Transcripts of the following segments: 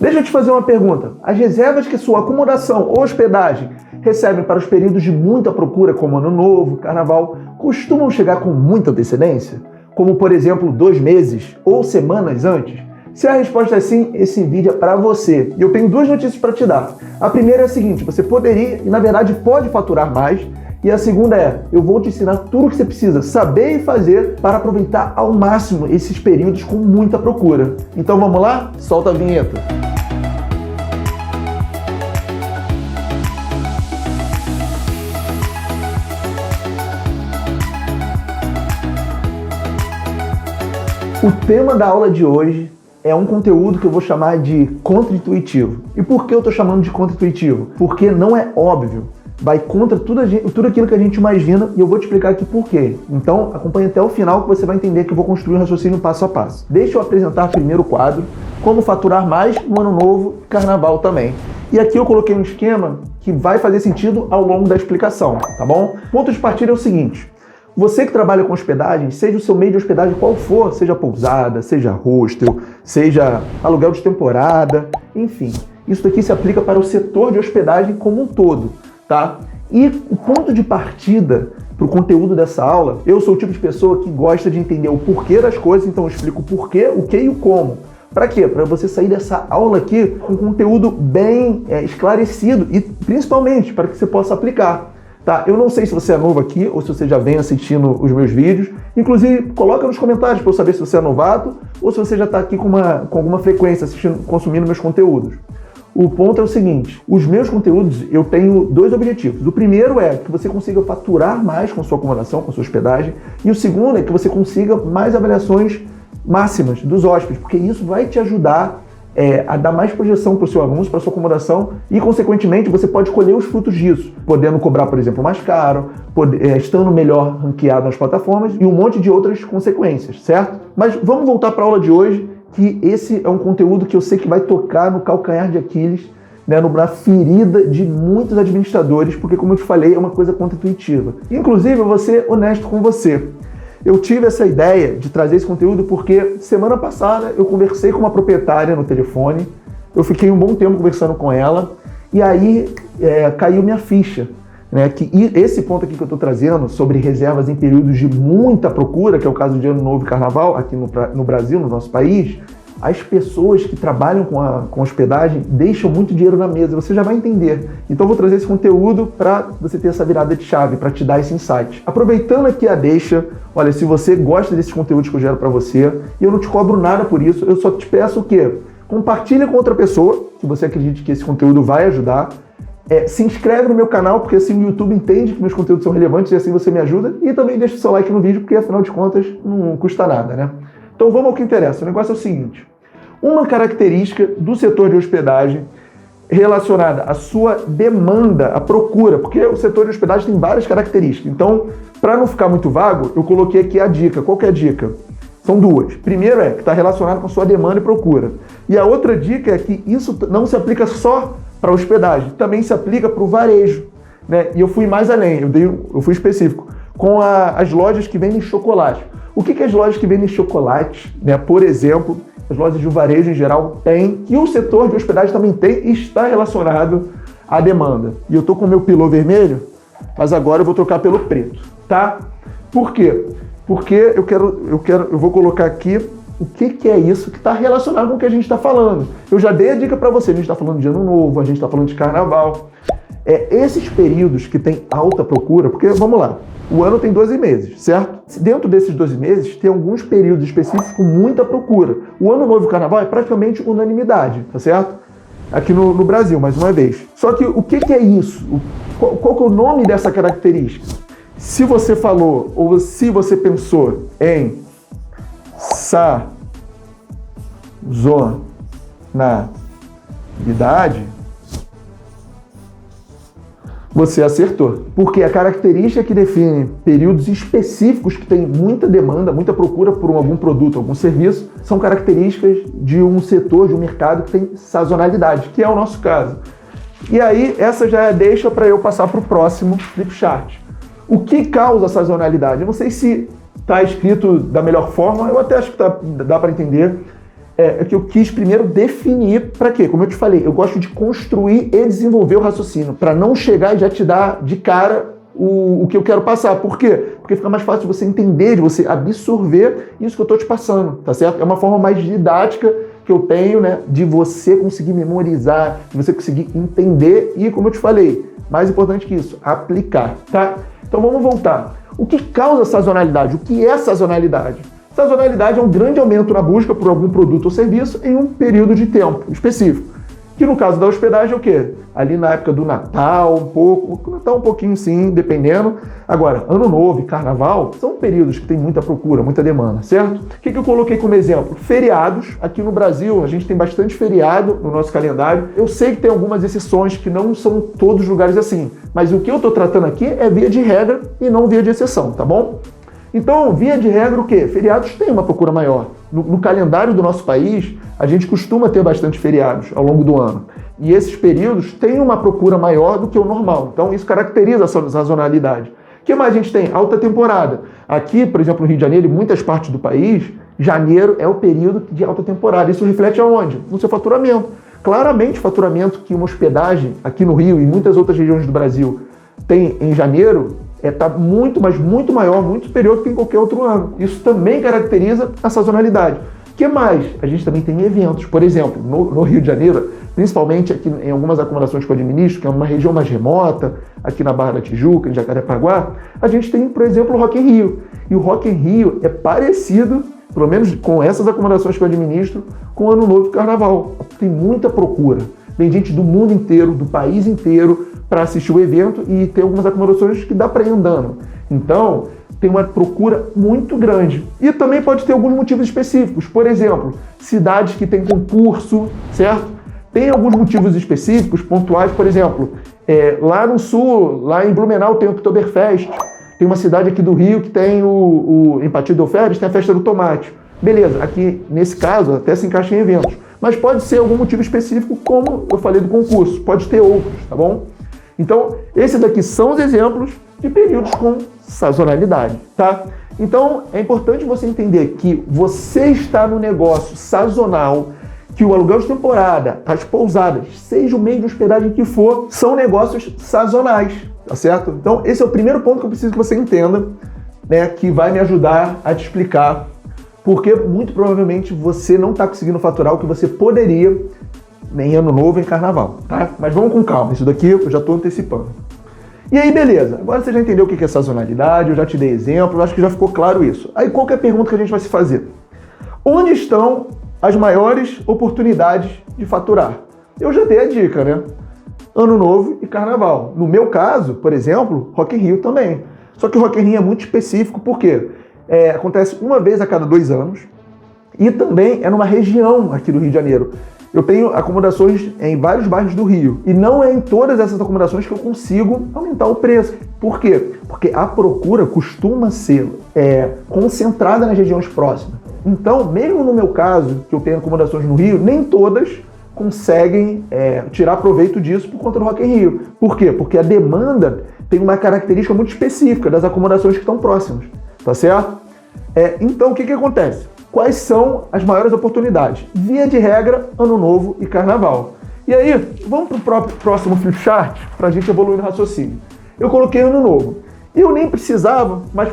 Deixa eu te fazer uma pergunta. As reservas que sua acomodação ou hospedagem recebem para os períodos de muita procura, como Ano Novo, Carnaval, costumam chegar com muita antecedência? Como, por exemplo, 2 meses ou semanas antes? Se a resposta é sim, esse vídeo é para você. E eu tenho 2 notícias para te dar. A primeira é a seguinte: você poderia e na verdade pode faturar mais. E a segunda é: eu vou te ensinar tudo o que você precisa saber e fazer para aproveitar ao máximo esses períodos com muita procura. Então vamos lá? Solta a vinheta. O tema da aula de hoje é um conteúdo que eu vou chamar de contra-intuitivo. E por que eu estou chamando de contra-intuitivo? Porque não é óbvio. Vai contra tudo aquilo que a gente imagina e eu vou te explicar aqui por quê. Então acompanhe até o final que você vai entender que eu vou construir um raciocínio passo a passo. Deixa eu apresentar primeiro o quadro, como faturar mais no Ano Novo, Carnaval também. E aqui eu coloquei um esquema que vai fazer sentido ao longo da explicação, tá bom? O ponto de partida é o seguinte: você que trabalha com hospedagem, seja o seu meio de hospedagem qual for, seja pousada, seja hostel, seja aluguel de temporada, enfim, isso daqui se aplica para o setor de hospedagem como um todo, tá? E o ponto de partida para o conteúdo dessa aula, eu sou o tipo de pessoa que gosta de entender o porquê das coisas, então eu explico o porquê, o que e o como. Para quê? Para você sair dessa aula aqui com conteúdo bem esclarecido e principalmente para que você possa aplicar. Tá, eu não sei se você é novo aqui ou se você já vem assistindo os meus vídeos. Inclusive, coloca nos comentários para eu saber se você é novato ou se você já está aqui com alguma frequência consumindo meus conteúdos. O ponto é o seguinte: os meus conteúdos, eu tenho 2 objetivos. O primeiro é que você consiga faturar mais com sua acomodação, com sua hospedagem. E o segundo é que você consiga mais avaliações máximas dos hóspedes, porque isso vai te ajudar a dar mais projeção para o seu anúncio, para a sua acomodação e, consequentemente, você pode colher os frutos disso, podendo cobrar, por exemplo, mais caro, estando melhor ranqueado nas plataformas e um monte de outras consequências, certo? Mas vamos voltar para a aula de hoje, que esse é um conteúdo que eu sei que vai tocar no calcanhar de Aquiles, né, na ferida de muitos administradores, porque, como eu te falei, é uma coisa contra-intuitiva. Inclusive, eu vou ser honesto com você. Eu tive essa ideia de trazer esse conteúdo porque semana passada eu conversei com uma proprietária no telefone, eu fiquei um bom tempo conversando com ela e aí caiu minha ficha, né? Que esse ponto aqui que eu estou trazendo sobre reservas em períodos de muita procura, que é o caso de Ano Novo e Carnaval aqui no Brasil, no nosso país, as pessoas que trabalham com hospedagem deixam muito dinheiro na mesa, você já vai entender. Então eu vou trazer esse conteúdo para você ter essa virada de chave, para te dar esse insight. Aproveitando aqui a deixa, olha, se você gosta desses conteúdos que eu gero para você, e eu não te cobro nada por isso, eu só te peço o quê? Compartilha com outra pessoa, que você acredite que esse conteúdo vai ajudar. Se inscreve no meu canal, porque assim o YouTube entende que meus conteúdos são relevantes e assim você me ajuda. E também deixa o seu like no vídeo, porque afinal de contas não custa nada, né? Então vamos ao que interessa. O negócio é o seguinte: uma característica do setor de hospedagem relacionada à sua demanda, à procura, porque o setor de hospedagem tem várias características. Então, para não ficar muito vago, eu coloquei aqui a dica. Qual que é a dica? São 2. Primeiro que está relacionado com a sua demanda e procura. E a outra dica é que isso não se aplica só para hospedagem, também se aplica para o varejo, né? E eu fui mais além, eu fui específico, com as lojas que vendem chocolate. O que as lojas que vendem chocolate, né, por exemplo, as lojas de varejo em geral têm, e o setor de hospedagem também tem, e está relacionado à demanda. E eu tô com o meu pilô vermelho, mas agora eu vou trocar pelo preto, tá? Por quê? Porque eu vou colocar aqui o que é isso que está relacionado com o que a gente está falando. Eu já dei a dica para você, a gente está falando de Ano Novo, a gente está falando de Carnaval. Esses períodos que tem alta procura, porque, vamos lá, o ano tem 12 meses, certo? Dentro desses 12 meses, tem alguns períodos específicos com muita procura. O Ano Novo e o Carnaval é praticamente unanimidade, tá certo? Aqui no Brasil, mais uma vez. Só que o que é isso? Qual que é o nome dessa característica? Se você falou, ou se você pensou em sazonalidade, você acertou. Porque a característica que define períodos específicos que tem muita demanda, muita procura por algum produto, algum serviço, são características de um setor, de um mercado que tem sazonalidade, que é o nosso caso. E aí, essa já deixa para eu passar para o próximo flip chart. O que causa sazonalidade? Eu não sei se está escrito da melhor forma, eu até acho que dá para entender. é que eu quis primeiro definir para quê? Como eu te falei, eu gosto de construir e desenvolver o raciocínio, para não chegar e já te dar de cara o que eu quero passar. Por quê? Porque fica mais fácil de você entender, de você absorver isso que eu estou te passando, tá certo? É uma forma mais didática que eu tenho, né, de você conseguir memorizar, de você conseguir entender e, como eu te falei, mais importante que isso, aplicar, tá? Então vamos voltar. O que causa sazonalidade? O que é sazonalidade? Sazonalidade é um grande aumento na busca por algum produto ou serviço em um período de tempo específico. Que no caso da hospedagem é o quê? Ali na época do Natal, um pouquinho sim, dependendo. Agora, Ano Novo e Carnaval são períodos que tem muita procura, muita demanda, certo? O que eu coloquei como exemplo? Feriados. Aqui no Brasil, a gente tem bastante feriado no nosso calendário. Eu sei que tem algumas exceções que não são todos os lugares assim, mas o que eu estou tratando aqui é via de regra e não via de exceção, tá bom? Então, via de regra, o quê? Feriados têm uma procura maior. No calendário do nosso país, a gente costuma ter bastante feriados ao longo do ano. E esses períodos têm uma procura maior do que o normal. Então, isso caracteriza a sazonalidade. O que mais a gente tem? Alta temporada. Aqui, por exemplo, no Rio de Janeiro e muitas partes do país, janeiro é o período de alta temporada. Isso reflete aonde? No seu faturamento. Claramente, o faturamento que uma hospedagem aqui no Rio e muitas outras regiões do Brasil tem em janeiro está muito, mas muito maior, muito superior do que em qualquer outro ano. Isso também caracteriza a sazonalidade. O que mais? A gente também tem eventos. Por exemplo, no Rio de Janeiro, principalmente aqui em algumas acomodações que eu administro, que é uma região mais remota, aqui na Barra da Tijuca, em Jacarepaguá, a gente tem, por exemplo, o Rock in Rio. E o Rock in Rio é parecido, pelo menos com essas acomodações que eu administro, com o Ano Novo e Carnaval. Tem muita procura. Vem gente do mundo inteiro, do país inteiro, para assistir o evento e tem algumas acomodações que dá para ir andando. Então, tem uma procura muito grande. E também pode ter alguns motivos específicos. Por exemplo, cidades que têm concurso, certo? Tem alguns motivos específicos, pontuais, por exemplo, lá no sul, lá em Blumenau tem o Oktoberfest. Tem uma cidade aqui do Rio que tem em Partido do Férias, tem a Festa do Tomate. Beleza, aqui nesse caso até se encaixa em eventos. Mas pode ser algum motivo específico, como eu falei do concurso. Pode ter outros, tá bom? Então, esses daqui são os exemplos de períodos com sazonalidade, tá? Então, é importante você entender que você está no negócio sazonal, que o aluguel de temporada, as pousadas, seja o meio de hospedagem que for, são negócios sazonais, tá certo? Então, esse é o primeiro ponto que eu preciso que você entenda, né, que vai me ajudar a te explicar, porque muito provavelmente você não está conseguindo faturar o que você poderia em Ano Novo, em Carnaval, tá? Mas vamos com calma, isso daqui eu já estou antecipando. E aí, beleza, agora você já entendeu o que é sazonalidade, eu já te dei exemplo, eu acho que já ficou claro isso. Aí qual que é a pergunta que a gente vai se fazer? Onde estão as maiores oportunidades de faturar? Eu já dei a dica, né? Ano Novo e Carnaval. No meu caso, por exemplo, Rock in Rio também. Só que o Rock in Rio é muito específico, por quê? Acontece uma vez a cada 2 anos e também é numa região aqui do Rio de Janeiro. Eu tenho acomodações em vários bairros do Rio e não é em todas essas acomodações que eu consigo aumentar o preço. Por quê? Porque a procura costuma ser concentrada nas regiões próximas. Então, mesmo no meu caso, que eu tenho acomodações no Rio, nem todas conseguem tirar proveito disso por conta do Rock in Rio. Por quê? Porque a demanda tem uma característica muito específica das acomodações que estão próximas, tá certo? Então, o que acontece? Quais são as maiores oportunidades? Via de regra, Ano Novo e Carnaval. E aí, vamos para o próximo flipchart para a gente evoluir no raciocínio. Eu coloquei Ano Novo. Eu nem precisava, mas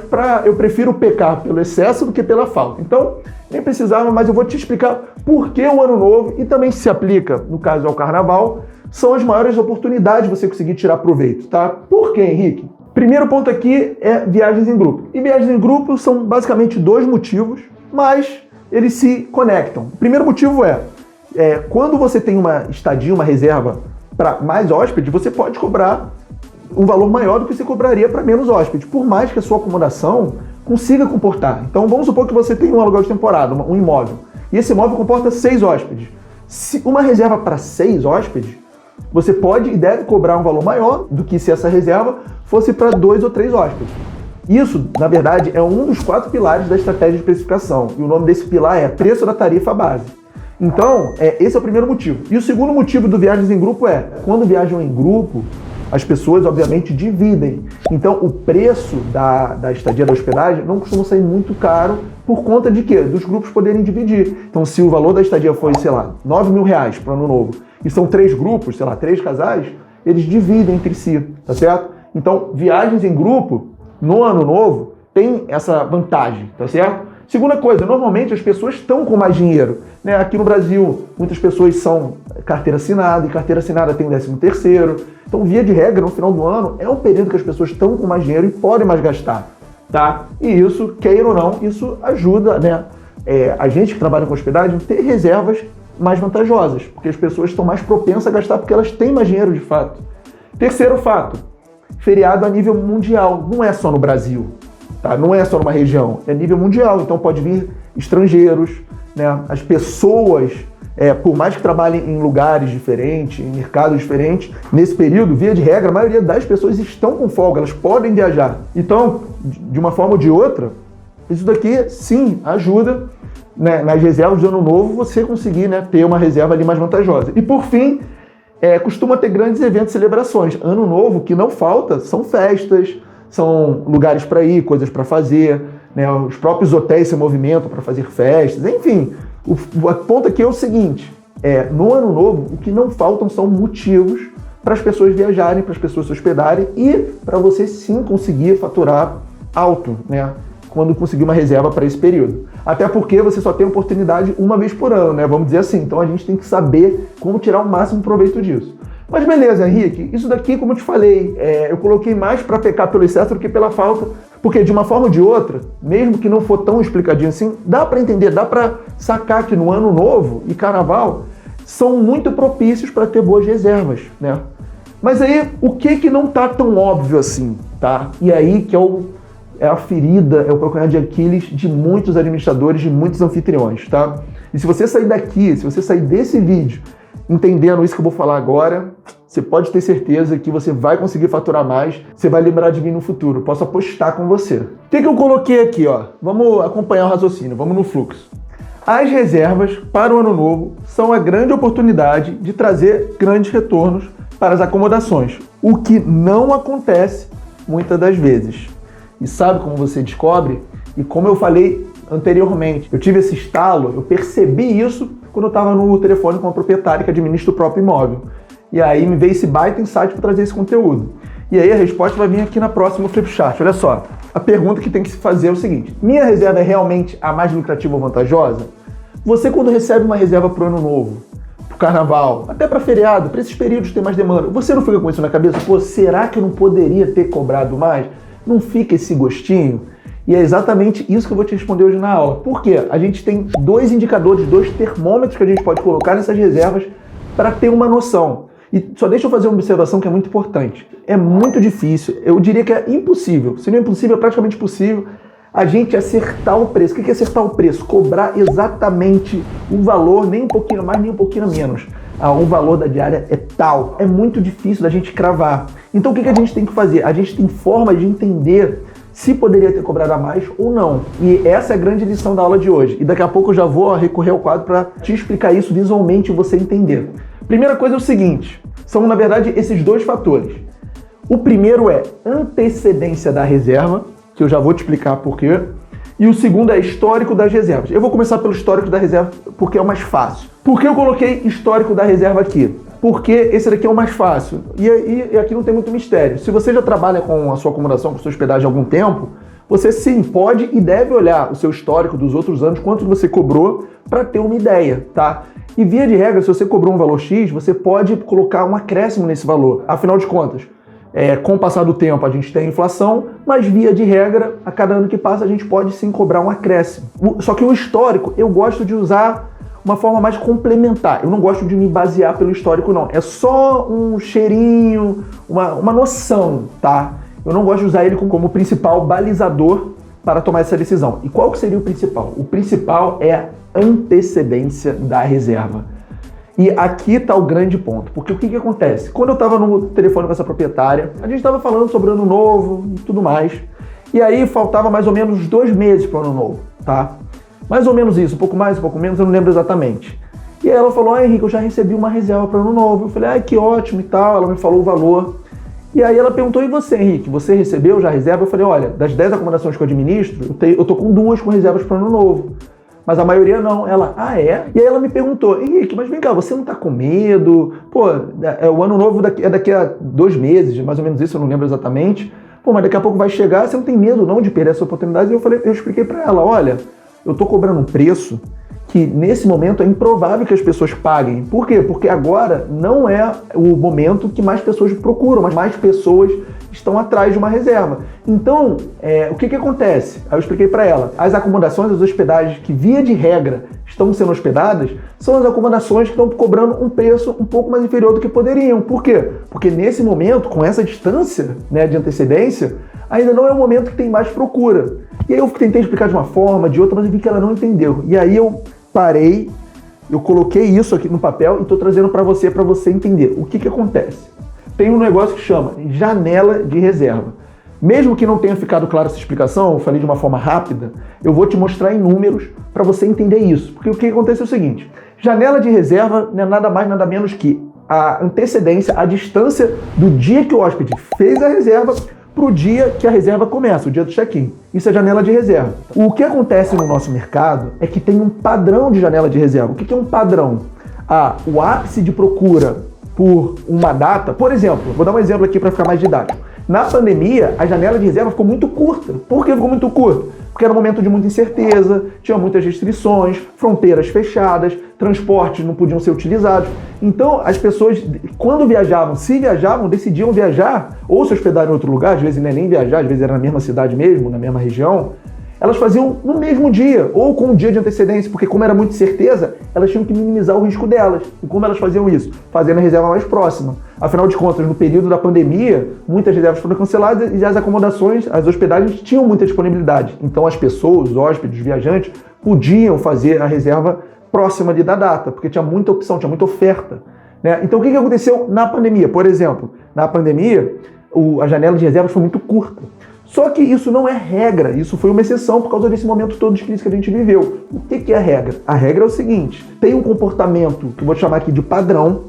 eu prefiro pecar pelo excesso do que pela falta. Então, nem precisava, mas eu vou te explicar por que o Ano Novo, e também se aplica, no caso ao Carnaval, são as maiores oportunidades de você conseguir tirar proveito, tá? Por quê, Henrique? Primeiro ponto aqui é viagens em grupo. E viagens em grupo são basicamente 2 motivos, mas eles se conectam. O primeiro motivo quando você tem uma estadia, uma reserva para mais hóspedes, você pode cobrar um valor maior do que você cobraria para menos hóspedes, por mais que a sua acomodação consiga comportar. Então vamos supor que você tem um aluguel de temporada, um imóvel, e esse imóvel comporta 6 hóspedes. Se uma reserva para 6 hóspedes, você pode e deve cobrar um valor maior do que se essa reserva fosse para 2 ou 3 hóspedes. Isso, na verdade, é um dos 4 pilares da estratégia de precificação. E o nome desse pilar é preço da tarifa base. Então, esse é o primeiro motivo. E o segundo motivo do viagens em grupo quando viajam em grupo, As pessoas, obviamente, dividem. Então, o preço da estadia da hospedagem não costuma sair muito caro por conta de quê? Dos grupos poderem dividir. Então, se o valor da estadia foi, sei lá, R$9.000 para o ano novo, e são 3 grupos, sei lá, 3 casais, eles dividem entre si, tá certo? Então, viagens em grupo, no ano novo, tem essa vantagem, tá certo? Segunda coisa, normalmente as pessoas estão com mais dinheiro, né? Aqui no Brasil, muitas pessoas são carteira assinada, e carteira assinada tem 13º. Então, via de regra, no final do ano, é um período que as pessoas estão com mais dinheiro e podem mais gastar, tá? E isso, queira ou não, isso ajuda, né? A gente que trabalha com hospedagem ter reservas mais vantajosas, porque as pessoas estão mais propensas a gastar porque elas têm mais dinheiro de fato. Terceiro fato, feriado a nível mundial, não é só no Brasil, tá? Não é só numa região, é nível mundial, então pode vir estrangeiros, né? As pessoas, por mais que trabalhem em lugares diferentes, em mercados diferentes, nesse período, via de regra, a maioria das pessoas estão com folga, elas podem viajar. Então, de uma forma ou de outra, isso daqui sim ajuda, né, nas reservas do ano novo, você conseguir, né, ter uma reserva ali mais vantajosa. E por fim, costuma ter grandes eventos e celebrações. Ano novo, que não falta, são festas, são lugares para ir, coisas para fazer, né, os próprios hotéis se movimentam para fazer festas, enfim. O ponto aqui é o seguinte, no ano novo, o que não faltam são motivos para as pessoas viajarem, para as pessoas se hospedarem e para você sim conseguir faturar alto, né, quando conseguir uma reserva para esse período. Até porque você só tem oportunidade uma vez por ano, né? Vamos dizer assim. Então a gente tem que saber como tirar o máximo proveito disso. Mas beleza, Henrique, isso daqui, como eu te falei, eu coloquei mais para pecar pelo excesso do que pela falta, porque de uma forma ou de outra, mesmo que não for tão explicadinho assim, dá para entender, dá para sacar que no ano novo e carnaval são muito propícios para ter boas reservas, né? Mas aí, o que não tá tão óbvio assim, tá? E aí que é a ferida, é o calcanhar de Aquiles de muitos administradores, de muitos anfitriões, tá? E se você sair daqui, se você sair desse vídeo entendendo isso que eu vou falar agora, você pode ter certeza que você vai conseguir faturar mais, você vai lembrar de mim no futuro, posso apostar com você. O que eu coloquei aqui, ó? Vamos acompanhar o raciocínio, vamos no fluxo. As reservas para o ano novo são a grande oportunidade de trazer grandes retornos para as acomodações, o que não acontece muitas das vezes. E sabe como você descobre? E como eu falei anteriormente, eu tive esse estalo, eu percebi isso quando eu estava no telefone com a proprietária que administra o próprio imóvel. E aí me veio esse baita insight para trazer esse conteúdo. E aí a resposta vai vir aqui na próxima Flipchart. Olha só, a pergunta que tem que se fazer é o seguinte: minha reserva é realmente a mais lucrativa ou vantajosa? Você, quando recebe uma reserva para o ano novo, para o carnaval, até para feriado, para esses períodos que tem mais demanda, você não fica com isso na cabeça? Pô, será que eu não poderia ter cobrado mais? Não fica esse gostinho? E é exatamente isso que eu vou te responder hoje na aula. Por quê? A gente tem 2 indicadores, 2 termômetros que a gente pode colocar nessas reservas para ter uma noção. E só deixa eu fazer uma observação que é muito importante. É muito difícil, eu diria que é impossível, se não é impossível, é praticamente possível, a gente acertar o preço. O que é acertar o preço? Cobrar exatamente o valor, nem um pouquinho mais, nem um pouquinho menos. O valor da diária é tal. É muito difícil da gente cravar. Então o que a gente tem que fazer? A gente tem forma de entender se poderia ter cobrado a mais ou não. E essa é a grande lição da aula de hoje. E daqui a pouco eu já vou recorrer ao quadro para te explicar isso visualmente e você entender. Primeira coisa é o seguinte, são na verdade esses 2 fatores. O primeiro é antecedência da reserva, que eu já vou te explicar por quê. E o segundo é histórico das reservas. Eu vou começar pelo histórico da reserva porque é o mais fácil. Por que eu coloquei histórico da reserva aqui? Porque esse daqui é o mais fácil. E aqui não tem muito mistério. Se você já trabalha com a sua acomodação, com a sua hospedagem há algum tempo, você sim pode e deve olhar o seu histórico dos outros anos, quanto você cobrou, para ter uma ideia, tá? E via de regra, se você cobrou um valor X, você pode colocar um acréscimo nesse valor. Afinal de contas, com o passar do tempo a gente tem a inflação, mas via de regra, a cada ano que passa a gente pode sim cobrar um acréscimo. Só que o histórico, eu gosto de usar uma forma mais complementar. Eu não gosto de me basear pelo histórico, não. É só um cheirinho, uma noção, tá? Eu não gosto de usar ele como principal balizador para tomar essa decisão. E qual que seria o principal? O principal é a antecedência da reserva. E aqui está o grande ponto, porque o que acontece? Quando eu estava no telefone com essa proprietária, a gente estava falando sobre o ano novo e tudo mais, e aí faltava mais ou menos 2 meses para o ano novo, tá? Mais ou menos isso, um pouco mais, um pouco menos, eu não lembro exatamente. E aí ela falou: Henrique, eu já recebi uma reserva para o ano novo. Eu falei: que ótimo e tal, ela me falou o valor. E aí ela perguntou, e você, Henrique, você recebeu já reserva? Eu falei, olha, das 10 acomodações que eu administro, eu tô com 2 com reservas para o ano novo. Mas a maioria não. Ela, é? E aí ela me perguntou, Henrique, mas vem cá, você não tá com medo? Pô, o ano novo é daqui a 2 meses, mais ou menos isso, eu não lembro exatamente. Pô, mas daqui a pouco vai chegar, você não tem medo não de perder essa oportunidade? E eu expliquei para ela, olha, eu tô cobrando um preço que nesse momento é improvável que as pessoas paguem. Por quê? Porque agora não é o momento que mais pessoas procuram, mas mais pessoas estão atrás de uma reserva. Então, o que acontece? Aí eu expliquei para ela, as acomodações, as hospedagens que via de regra estão sendo hospedadas, são as acomodações que estão cobrando um preço um pouco mais inferior do que poderiam. Por quê? Porque nesse momento, com essa distância, né, de antecedência, ainda não é o momento que tem mais procura. E aí eu tentei explicar de uma forma, de outra, mas eu vi que ela não entendeu. E aí eu parei, eu coloquei isso aqui no papel e estou trazendo para você entender. O que acontece? Tem um negócio que chama janela de reserva. Mesmo que não tenha ficado clara essa explicação, eu falei de uma forma rápida, eu vou te mostrar em números para você entender isso. Porque o que acontece é o seguinte, janela de reserva não é nada mais, nada menos que a antecedência, a distância do dia que o hóspede fez a reserva para o dia que a reserva começa, o dia do check-in. Isso é janela de reserva. O que acontece no nosso mercado é que tem um padrão de janela de reserva. O que é um padrão? O ápice de procura por uma data, por exemplo, vou dar um exemplo aqui para ficar mais didático. Na pandemia, a janela de reserva ficou muito curta. Por que ficou muito curta? Porque era um momento de muita incerteza, tinha muitas restrições, fronteiras fechadas, transportes não podiam ser utilizados. Então, as pessoas, quando viajavam, se viajavam, decidiam viajar ou se hospedar em outro lugar, às vezes não é nem viajar, às vezes era na mesma cidade mesmo, na mesma região, elas faziam no mesmo dia, ou com um dia de antecedência, porque como era muita certeza, elas tinham que minimizar o risco delas. E como elas faziam isso? Fazendo a reserva mais próxima. Afinal de contas, no período da pandemia, muitas reservas foram canceladas e as acomodações, as hospedagens tinham muita disponibilidade. Então as pessoas, os hóspedes, os viajantes, podiam fazer a reserva próxima da data, porque tinha muita opção, tinha muita oferta, né? Então o que aconteceu na pandemia? Por exemplo, na pandemia, a janela de reservas foi muito curta. Só que isso não é regra, isso foi uma exceção por causa desse momento todo de crise que a gente viveu. O que é a regra? A regra é o seguinte, tem um comportamento, que eu vou chamar aqui de padrão,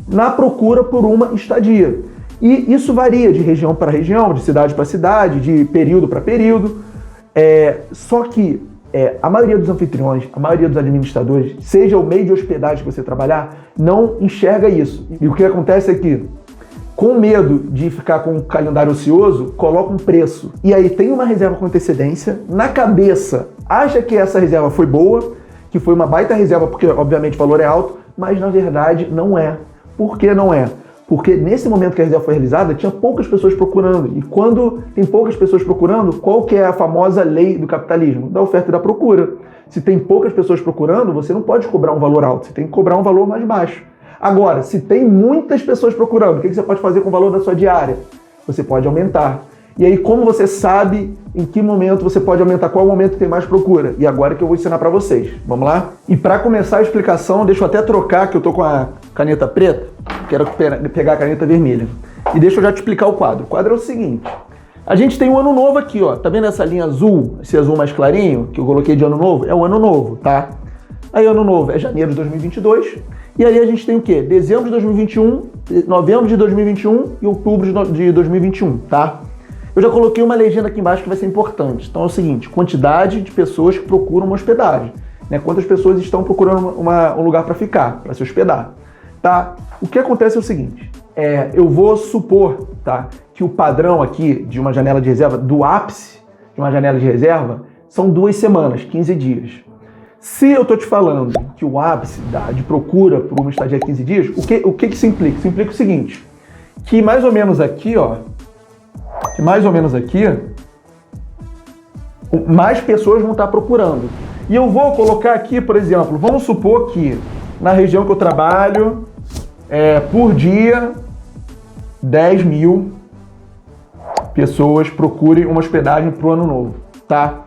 na procura por uma estadia. E isso varia de região para região, de cidade para cidade, de período para período. Só que a maioria dos anfitriões, a maioria dos administradores, seja o meio de hospedagem que você trabalhar, não enxerga isso. E o que acontece é que, com medo de ficar com um calendário ocioso, coloca um preço. E aí tem uma reserva com antecedência, na cabeça acha que essa reserva foi boa, que foi uma baita reserva porque obviamente o valor é alto, mas na verdade não é. Por que não é? Porque nesse momento que a reserva foi realizada, tinha poucas pessoas procurando. E quando tem poucas pessoas procurando, qual que é a famosa lei do capitalismo? Da oferta e da procura. Se tem poucas pessoas procurando, você não pode cobrar um valor alto, você tem que cobrar um valor mais baixo. Agora, se tem muitas pessoas procurando, o que você pode fazer com o valor da sua diária? Você pode aumentar. E aí, como você sabe em que momento você pode aumentar, qual é o momento que tem mais procura? E agora que eu vou ensinar para vocês. Vamos lá? E para começar a explicação, deixa eu até trocar, que eu tô com a caneta preta, quero pegar a caneta vermelha. E deixa eu já te explicar o quadro. O quadro é o seguinte. A gente tem um ano novo aqui, ó. Tá vendo essa linha azul, esse azul mais clarinho, que eu coloquei de ano novo? É o ano novo, tá? Aí ano novo é janeiro de 2022. E aí a gente tem o quê? Dezembro de 2021, novembro de 2021 e outubro de 2021, tá? Eu já coloquei uma legenda aqui embaixo que vai ser importante. Então é o seguinte, quantidade de pessoas que procuram uma hospedagem, né? Quantas pessoas estão procurando um lugar para ficar, para se hospedar, tá? O que acontece é o seguinte, eu vou supor, tá, que o padrão aqui de uma janela de reserva, do ápice de uma janela de reserva, são 2 semanas, 15 dias. Se eu estou te falando que o ápice de procura por uma estadia de 15 dias, o que isso implica? Isso implica o seguinte, que mais ou menos aqui, mais pessoas vão estar procurando. E eu vou colocar aqui, por exemplo, vamos supor que na região que eu trabalho, por dia, 10 mil pessoas procurem uma hospedagem para o ano novo, tá?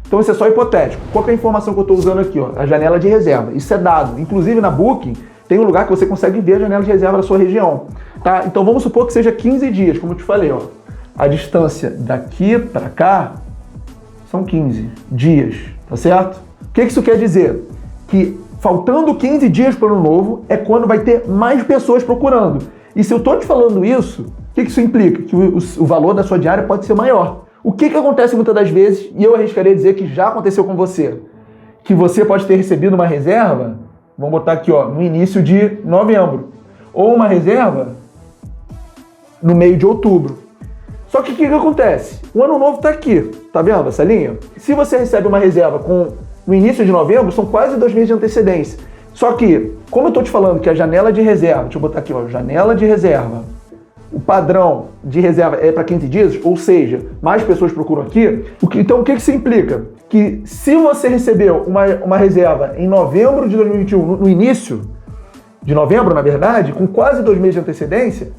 Então isso é só hipotético. Qual que é a informação que eu estou usando aqui? A janela de reserva. Isso é dado. Inclusive na Booking tem um lugar que você consegue ver a janela de reserva da sua região. Tá? Então vamos supor que seja 15 dias, como eu te falei. A distância daqui para cá são 15 dias, tá certo? O que isso quer dizer? Que faltando 15 dias para o ano novo é quando vai ter mais pessoas procurando. E se eu estou te falando isso, que isso implica? Que o valor da sua diária pode ser maior. O que acontece muitas das vezes, e eu arriscaria dizer que já aconteceu com você, que você pode ter recebido uma reserva, vamos botar aqui, ó, no início de novembro, ou uma reserva no meio de outubro. Só que o que acontece? O ano novo está aqui, tá vendo essa linha? Se você recebe uma reserva no início de novembro, são quase 2 meses de antecedência. Só que, como eu estou te falando que a janela de reserva, deixa eu botar aqui, ó, janela de reserva, o padrão de reserva é para 15 dias, ou seja, mais pessoas procuram aqui. Então, o que isso implica? Que se você recebeu uma reserva em novembro de 2021, no início de novembro, na verdade, com quase 2 meses de antecedência,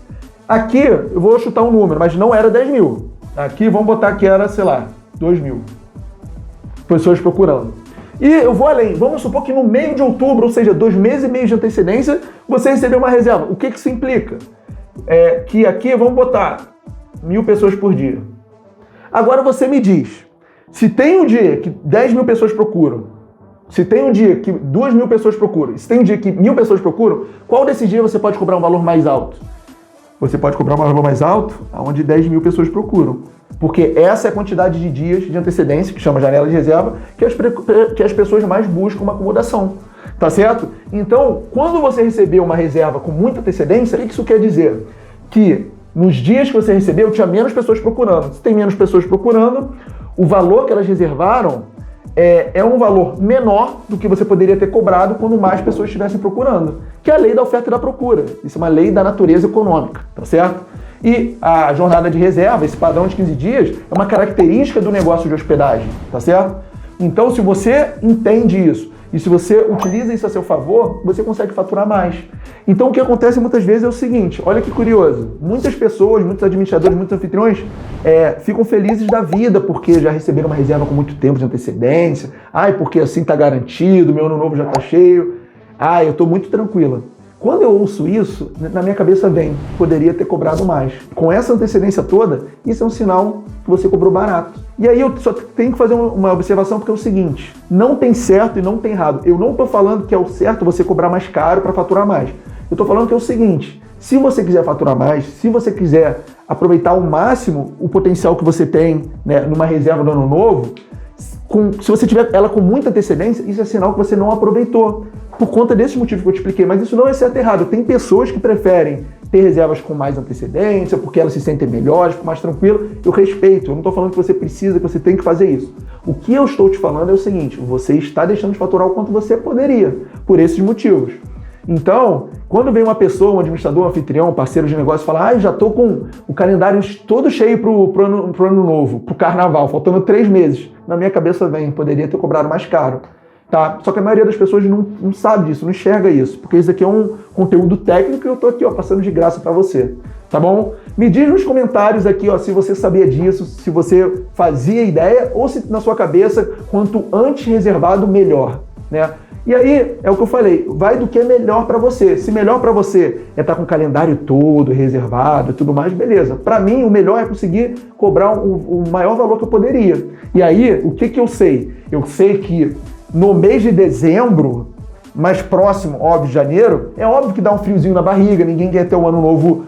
aqui eu vou chutar um número, mas não era 10 mil. Aqui, vamos botar que era, sei lá, 2 mil pessoas procurando. E eu vou além, vamos supor que no meio de outubro, ou seja, 2 meses e meio de antecedência, você recebeu uma reserva. O que isso implica? Que aqui, vamos botar 1.000 pessoas por dia. Agora você me diz, se tem um dia que 10 mil pessoas procuram, se tem um dia que 2 mil pessoas procuram, se tem um dia que 1.000 pessoas procuram, qual desses dias você pode cobrar um valor mais alto? Você pode cobrar um valor mais alto onde 10 mil pessoas procuram. Porque essa é a quantidade de dias de antecedência, que chama janela de reserva, que as pessoas mais buscam uma acomodação. Tá certo? Então, quando você recebeu uma reserva com muita antecedência, o que isso quer dizer? Que nos dias que você recebeu, tinha menos pessoas procurando. Se tem menos pessoas procurando, o valor que elas reservaram é um valor menor do que você poderia ter cobrado quando mais pessoas estivessem procurando, que é a lei da oferta e da procura. Isso é uma lei da natureza econômica, tá certo? E a jornada de reserva, esse padrão de 15 dias, é uma característica do negócio de hospedagem, tá certo? Então, se você entende isso, e se você utiliza isso a seu favor, você consegue faturar mais. Então, o que acontece muitas vezes é o seguinte, olha que curioso, muitas pessoas, muitos administradores, muitos anfitriões ficam felizes da vida porque já receberam uma reserva com muito tempo de antecedência, porque assim está garantido, meu ano novo já está cheio, eu estou muito tranquila. Quando eu ouço isso, na minha cabeça vem, poderia ter cobrado mais. Com essa antecedência toda, isso é um sinal que você cobrou barato. E aí eu só tenho que fazer uma observação, porque é o seguinte, não tem certo e não tem errado. Eu não estou falando que é o certo você cobrar mais caro para faturar mais. Eu estou falando que é o seguinte, se você quiser faturar mais, se você quiser aproveitar ao máximo o potencial que você tem, né, numa reserva do ano novo, se você tiver ela com muita antecedência, isso é sinal que você não aproveitou. Por conta desse motivo que eu te expliquei, mas isso não é certo e errado. Tem pessoas que preferem ter reservas com mais antecedência, porque elas se sentem melhores, ficam mais tranquilas. Eu respeito, eu não estou falando que você precisa, que você tem que fazer isso. O que eu estou te falando é o seguinte, você está deixando de faturar o quanto você poderia, por esses motivos. Então, quando vem uma pessoa, um administrador, um anfitrião, um parceiro de negócio, fala, já estou com o calendário todo cheio pro ano novo, pro carnaval, faltando 3 meses. Na minha cabeça vem, poderia ter cobrado mais caro. Tá? Só que a maioria das pessoas não sabe disso, não enxerga isso, porque isso aqui é um conteúdo técnico e eu tô aqui, passando de graça para você, tá bom? Me diz nos comentários aqui, se você sabia disso, se você fazia ideia ou se na sua cabeça, quanto antes reservado, melhor, né? E aí, é o que eu falei, vai do que é melhor para você. Se melhor para você é estar com o calendário todo reservado e tudo mais, beleza. Para mim, o melhor é conseguir cobrar o maior valor que eu poderia. E aí, o que eu sei? Eu sei que no mês de dezembro, mais próximo, óbvio, de janeiro, é óbvio que dá um friozinho na barriga, ninguém quer ter o ano novo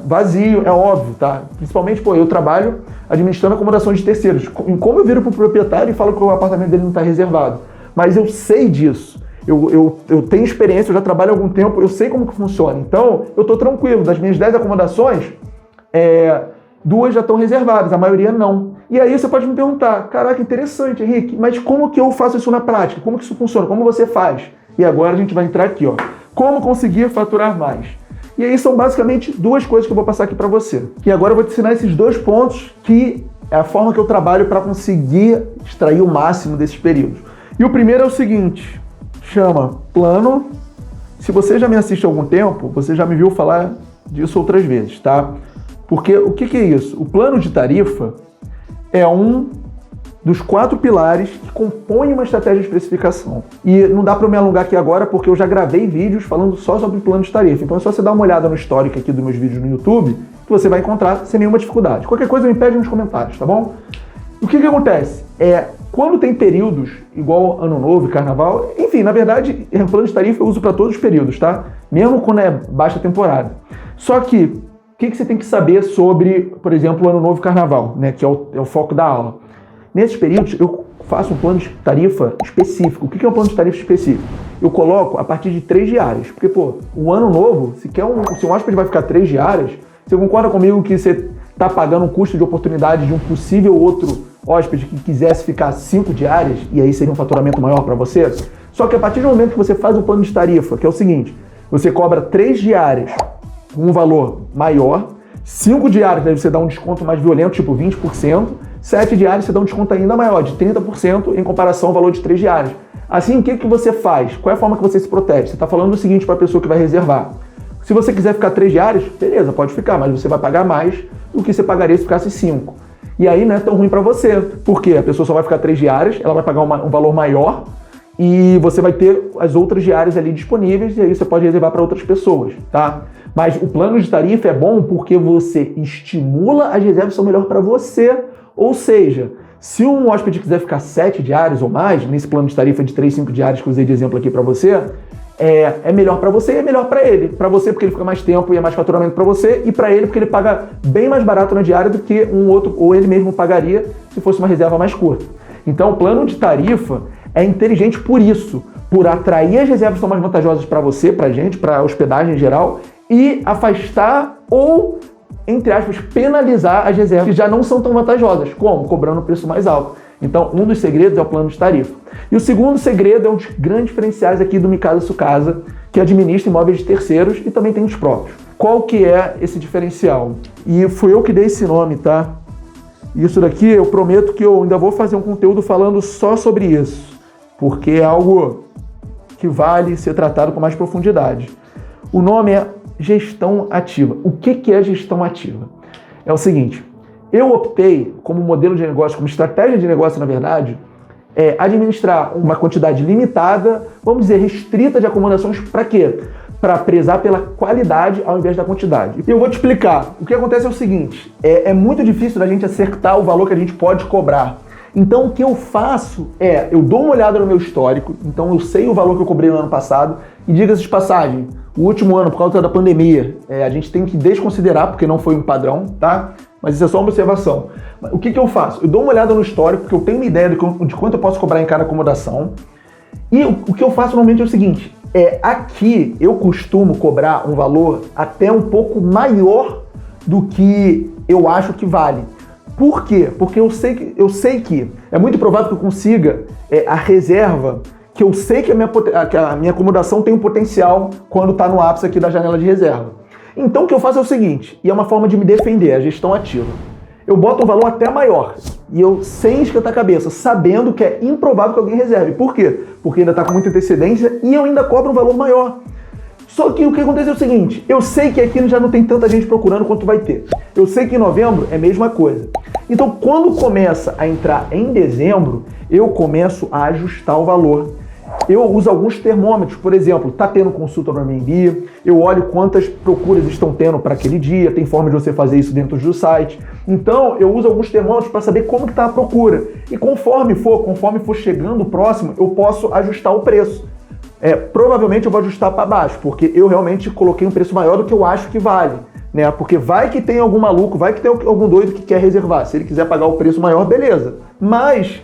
vazio, é óbvio, tá? Principalmente, eu trabalho administrando acomodações de terceiros. Como eu viro pro proprietário e falo que o apartamento dele não está reservado? Mas eu sei disso, eu tenho experiência, eu já trabalho há algum tempo, eu sei como que funciona. Então, eu estou tranquilo, das minhas 10 acomodações, 2 já estão reservadas, a maioria não. E aí você pode me perguntar, caraca, interessante, Henrique, mas como que eu faço isso na prática? Como que isso funciona? Como você faz? E agora a gente vai entrar aqui, como conseguir faturar mais? E aí são basicamente 2 coisas que eu vou passar aqui para você. E agora eu vou te ensinar esses 2 pontos que é a forma que eu trabalho para conseguir extrair o máximo desses períodos. E o primeiro é o seguinte, chama plano. Se você já me assiste há algum tempo, você já me viu falar disso outras vezes, tá? Porque o que é isso? O plano de tarifa é um dos 4 pilares que compõem uma estratégia de precificação. E não dá para eu me alongar aqui agora, porque eu já gravei vídeos falando só sobre plano de tarifa. Então é só você dar uma olhada no histórico aqui dos meus vídeos no YouTube, que você vai encontrar sem nenhuma dificuldade. Qualquer coisa me pede nos comentários, tá bom? O que acontece? Quando tem períodos, igual Ano Novo e Carnaval, enfim, na verdade, plano de tarifa eu uso para todos os períodos, tá? Mesmo quando é baixa temporada. Só que que você tem que saber sobre, por exemplo, o Ano Novo e Carnaval, né, que é o foco da aula? Nesses períodos, eu faço um plano de tarifa específico. O que é um plano de tarifa específico? Eu coloco a partir de 3 diárias. Porque, o Ano Novo, se um hóspede vai ficar 3 diárias, você concorda comigo que você está pagando um custo de oportunidade de um possível outro hóspede que quisesse ficar 5 diárias, e aí seria um faturamento maior para você? Só que a partir do momento que você faz um plano de tarifa, que é o seguinte, você cobra 3 diárias com um valor maior, 5 diárias, daí você dá um desconto mais violento, tipo 20%, 7 diárias você dá um desconto ainda maior, de 30% em comparação ao valor de 3 diárias. Assim, o que você faz? Qual é a forma que você se protege? Você está falando o seguinte para a pessoa que vai reservar. Se você quiser ficar 3 diárias, beleza, pode ficar, mas você vai pagar mais do que você pagaria se ficasse 5. E aí não é tão ruim para você, porque a pessoa só vai ficar 3 diárias, ela vai pagar um valor maior e você vai ter as outras diárias ali disponíveis e aí você pode reservar para outras pessoas, tá? Mas o plano de tarifa é bom porque você estimula as reservas que são melhor para você. Ou seja, se um hóspede quiser ficar 7 diárias ou mais, nesse plano de tarifa de 3, 5 diárias que eu usei de exemplo aqui para você, é melhor para você e é melhor para ele. Para você porque ele fica mais tempo e é mais faturamento para você, e para ele porque ele paga bem mais barato na diária do que um outro, ou ele mesmo pagaria se fosse uma reserva mais curta. Então o plano de tarifa é inteligente por isso, por atrair as reservas que são mais vantajosas para você, para a gente, para a hospedagem em geral, e afastar ou, entre aspas, penalizar as reservas que já não são tão vantajosas. Como? Cobrando um preço mais alto. Então, um dos segredos é o plano de tarifa. E o segundo segredo é um dos grandes diferenciais aqui do Mi Casa Sua Casa, que administra imóveis de terceiros e também tem os próprios. Qual que é esse diferencial? E fui eu que dei esse nome, tá? Isso daqui eu prometo que eu ainda vou fazer um conteúdo falando só sobre isso, porque é algo que vale ser tratado com mais profundidade. O nome é gestão ativa. O que é gestão ativa? É o seguinte, eu optei como modelo de negócio, como estratégia de negócio, na verdade, administrar uma quantidade limitada, vamos dizer, restrita de acomodações para quê? Para prezar pela qualidade ao invés da quantidade. E eu vou te explicar. O que acontece é o seguinte, é muito difícil da gente acertar o valor que a gente pode cobrar. Então o que eu faço eu dou uma olhada no meu histórico, então eu sei o valor que eu cobrei no ano passado, e diga-se de passagem, o último ano, por causa da pandemia, a gente tem que desconsiderar, porque não foi um padrão, tá? Mas isso é só uma observação. O que eu faço? Eu dou uma olhada no histórico, porque eu tenho uma ideia de quanto eu posso cobrar em cada acomodação. E o que eu faço normalmente é o seguinte, aqui eu costumo cobrar um valor até um pouco maior do que eu acho que vale. Por quê? Porque eu sei que é muito provável que eu consiga a reserva, que eu sei que a minha acomodação tem um potencial quando está no ápice aqui da janela de reserva. Então o que eu faço é o seguinte, e é uma forma de me defender, a gestão ativa. Eu boto um valor até maior, e eu sem esquentar a cabeça, sabendo que é improvável que alguém reserve. Por quê? Porque ainda está com muita antecedência e eu ainda cobro um valor maior. Só que o que acontece é o seguinte, eu sei que aqui já não tem tanta gente procurando quanto vai ter. Eu sei que em novembro é a mesma coisa. Então quando começa a entrar em dezembro, eu começo a ajustar o valor. Eu uso alguns termômetros, por exemplo, tá tendo consulta no Airbnb, eu olho quantas procuras estão tendo para aquele dia, tem forma de você fazer isso dentro do site. Então, eu uso alguns termômetros para saber como que está a procura. E conforme for chegando próximo, eu posso ajustar o preço. Provavelmente eu vou ajustar para baixo, porque eu realmente coloquei um preço maior do que eu acho que vale. Né? Porque vai que tem algum maluco, vai que tem algum doido que quer reservar. Se ele quiser pagar o preço maior, beleza. Mas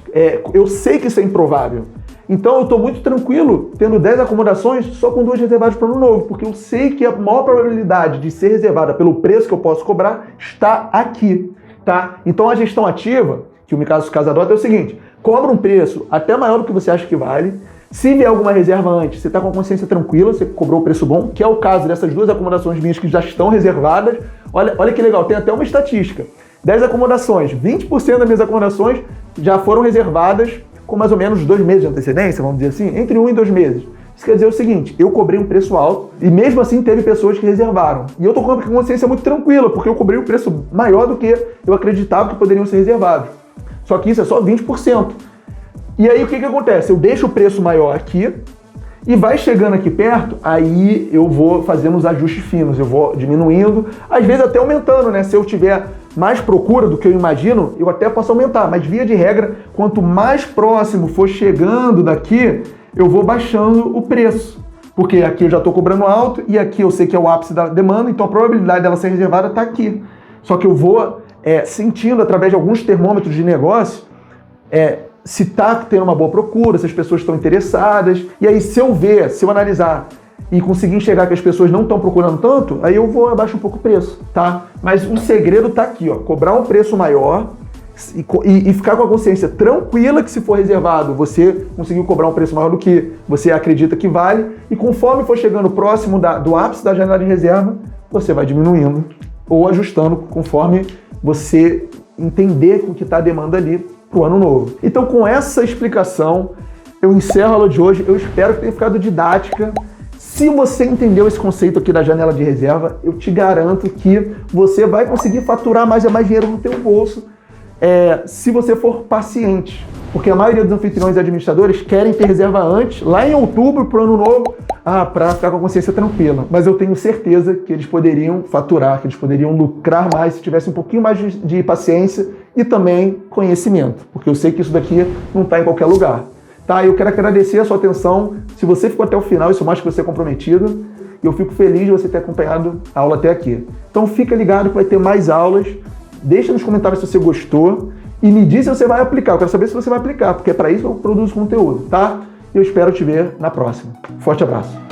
eu sei que isso é improvável. Então eu estou muito tranquilo tendo 10 acomodações só com 2 reservadas para o ano novo, porque eu sei que a maior probabilidade de ser reservada pelo preço que eu posso cobrar está aqui, tá? Então a gestão ativa, que o Mi Casa Sua Casa adota, é o seguinte, cobra um preço até maior do que você acha que vale. Se vier alguma reserva antes, você está com a consciência tranquila, você cobrou o preço bom, que é o caso dessas 2 acomodações minhas que já estão reservadas. Olha que legal, tem até uma estatística. 10 acomodações, 20% das minhas acomodações já foram reservadas com mais ou menos 2 meses de antecedência, vamos dizer assim, entre 1 e 2 meses. Isso quer dizer o seguinte, eu cobrei um preço alto e mesmo assim teve pessoas que reservaram. E eu tô com a consciência muito tranquila, porque eu cobrei um preço maior do que eu acreditava que poderiam ser reservados. Só que isso é só 20%. E aí o que acontece? Eu deixo o preço maior aqui e vai chegando aqui perto, aí eu vou fazendo os ajustes finos, eu vou diminuindo, às vezes até aumentando, né? Se eu tiver mais procura do que eu imagino, eu até posso aumentar, mas via de regra, quanto mais próximo for chegando daqui, eu vou baixando o preço. Porque aqui eu já estou cobrando alto e aqui eu sei que é o ápice da demanda, então a probabilidade dela ser reservada está aqui. Só que eu vou sentindo através de alguns termômetros de negócio se está tendo uma boa procura, se as pessoas estão interessadas. E aí se eu analisar e conseguir enxergar que as pessoas não estão procurando tanto, aí eu vou abaixar um pouco o preço, tá? Mas o segredo está aqui, ó, cobrar um preço maior e ficar com a consciência tranquila que se for reservado, você conseguiu cobrar um preço maior do que você acredita que vale, e conforme for chegando próximo do ápice da janela de reserva, você vai diminuindo ou ajustando conforme você entender o que está a demanda ali para o ano novo. Então, com essa explicação, eu encerro a aula de hoje. Eu espero que tenha ficado didática. Se você entendeu esse conceito aqui da janela de reserva, eu te garanto que você vai conseguir faturar mais dinheiro no teu bolso se você for paciente. Porque a maioria dos anfitriões e administradores querem ter reserva antes, lá em outubro, para o ano novo, para ficar com a consciência tranquila. Mas eu tenho certeza que eles poderiam faturar, que eles poderiam lucrar mais se tivessem um pouquinho mais de paciência e também conhecimento. Porque eu sei que isso daqui não está em qualquer lugar. Tá? Eu quero agradecer a sua atenção. Se você ficou até o final, isso mostra que você é comprometido. E eu fico feliz de você ter acompanhado a aula até aqui. Então fica ligado que vai ter mais aulas. Deixa nos comentários se você gostou e me diz se você vai aplicar. Eu quero saber se você vai aplicar, porque é para isso que eu produzo conteúdo, tá? Eu espero te ver na próxima. Forte abraço.